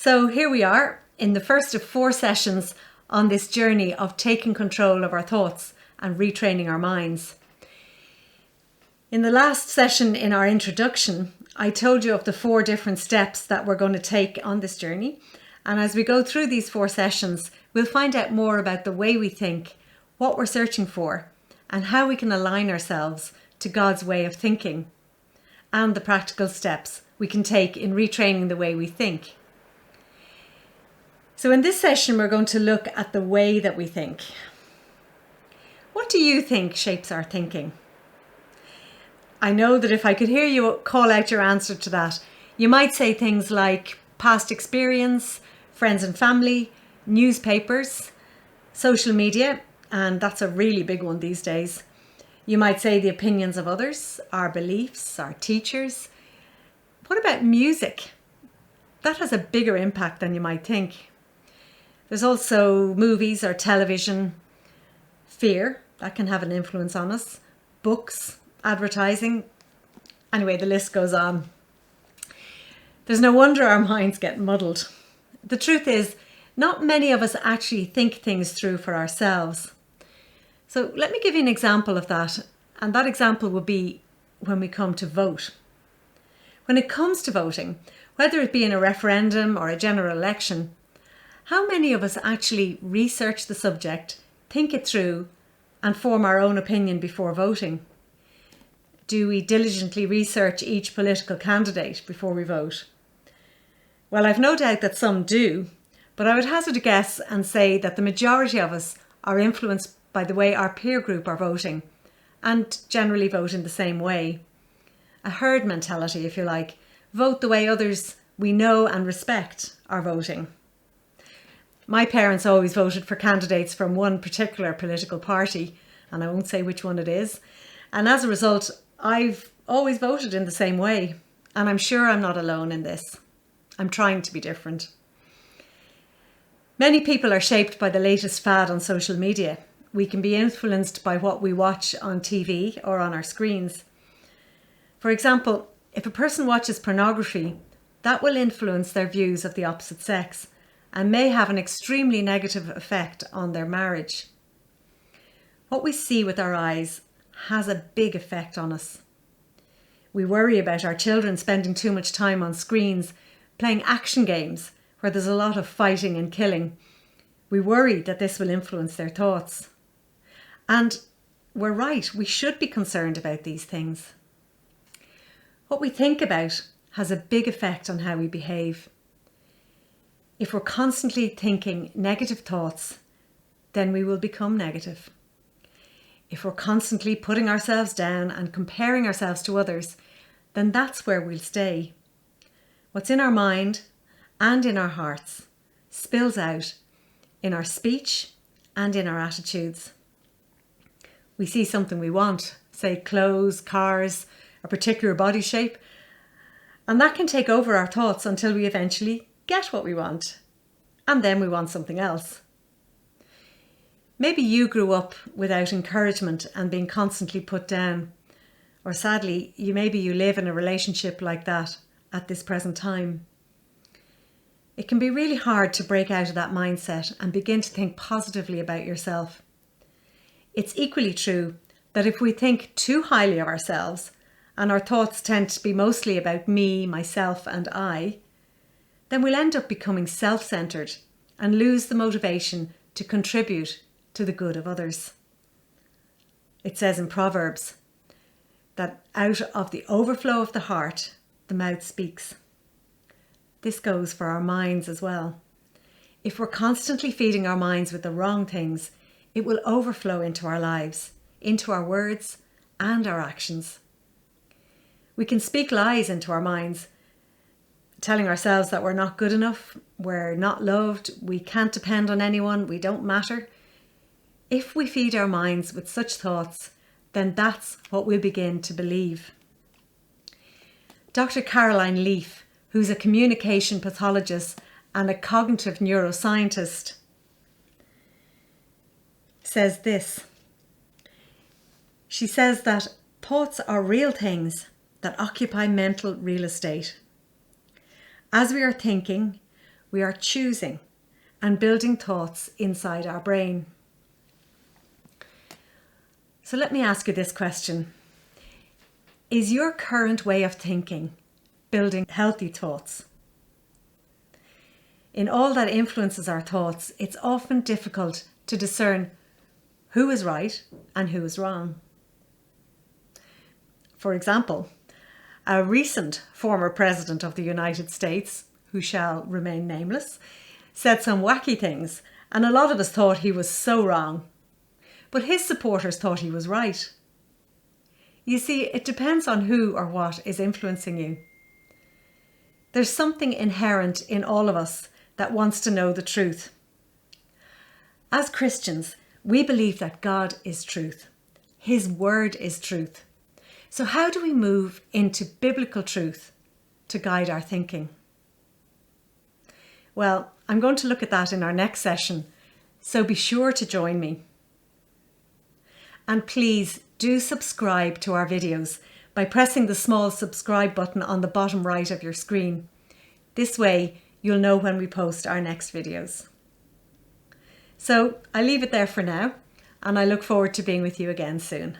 So here we are in the first of 4 sessions on this journey of taking control of our thoughts and retraining our minds. In the last session in our introduction, I told you of the 4 different steps that we're going to take on this journey. And as we go through these 4 sessions, we'll find out more about the way we think, what we're searching for, and how we can align ourselves to God's way of thinking, and the practical steps we can take in retraining the way we think. So in this session, we're going to look at the way that we think. What do you think shapes our thinking? I know that if I could hear you call out your answer to that, you might say things like past experience, friends and family, newspapers, social media, and that's a really big one these days. You might say the opinions of others, our beliefs, our teachers. What about music? That has a bigger impact than you might think. There's also movies or television, fear, that can have an influence on us, books, advertising. Anyway, the list goes on. There's no wonder our minds get muddled. The truth is, not many of us actually think things through for ourselves. So let me give you an example of that. And that example would be when we come to vote. When it comes to voting, whether it be in a referendum or a general election, how many of us actually research the subject, think it through, and form our own opinion before voting? Do we diligently research each political candidate before we vote? Well, I've no doubt that some do, but I would hazard a guess and say that the majority of us are influenced by the way our peer group are voting, and generally vote in the same way. A herd mentality, if you like. Vote the way others we know and respect are voting. My parents always voted for candidates from one particular political party, and I won't say which one it is. And as a result, I've always voted in the same way. And I'm sure I'm not alone in this. I'm trying to be different. Many people are shaped by the latest fad on social media. We can be influenced by what we watch on TV or on our screens. For example, if a person watches pornography, that will influence their views of the opposite sex and may have an extremely negative effect on their marriage. What we see with our eyes has a big effect on us. We worry about our children spending too much time on screens, playing action games where there's a lot of fighting and killing. We worry that this will influence their thoughts. And we're right, we should be concerned about these things. What we think about has a big effect on how we behave. If we're constantly thinking negative thoughts, then we will become negative. If we're constantly putting ourselves down and comparing ourselves to others, then that's where we'll stay. What's in our mind and in our hearts spills out in our speech and in our attitudes. We see something we want, say clothes, cars, a particular body shape, and that can take over our thoughts until we eventually get what we want, and then we want something else. Maybe you grew up without encouragement and being constantly put down, or sadly, maybe you live in a relationship like that at this present time. It can be really hard to break out of that mindset and begin to think positively about yourself. It's equally true that if we think too highly of ourselves, and our thoughts tend to be mostly about me, myself, and I, then we'll end up becoming self-centered and lose the motivation to contribute to the good of others. It says in Proverbs that out of the overflow of the heart, the mouth speaks. This goes for our minds as well. If we're constantly feeding our minds with the wrong things, it will overflow into our lives, into our words and our actions. We can speak lies into our minds, telling ourselves that we're not good enough, we're not loved, we can't depend on anyone, we don't matter. If we feed our minds with such thoughts, then that's what we'll begin to believe. Dr. Caroline Leaf, who's a communication pathologist and a cognitive neuroscientist, says this. She says that thoughts are real things that occupy mental real estate. As we are thinking, We are choosing and building thoughts inside our brain. So let me ask you this question. Is your current way of thinking building healthy thoughts? In all that influences our thoughts, it's often difficult to discern who is right and who is wrong. For example, a recent former president of the United States, who shall remain nameless, said some wacky things, and a lot of us thought he was so wrong. But his supporters thought he was right. You see, it depends on who or what is influencing you. There's something inherent in all of us that wants to know the truth. As Christians, we believe that God is truth. His word is truth. So how do we move into biblical truth to guide our thinking? Well, I'm going to look at that in our next session, so be sure to join me. And please do subscribe to our videos by pressing the small subscribe button on the bottom right of your screen. This way, you'll know when we post our next videos. So I leave it there for now, and I look forward to being with you again soon.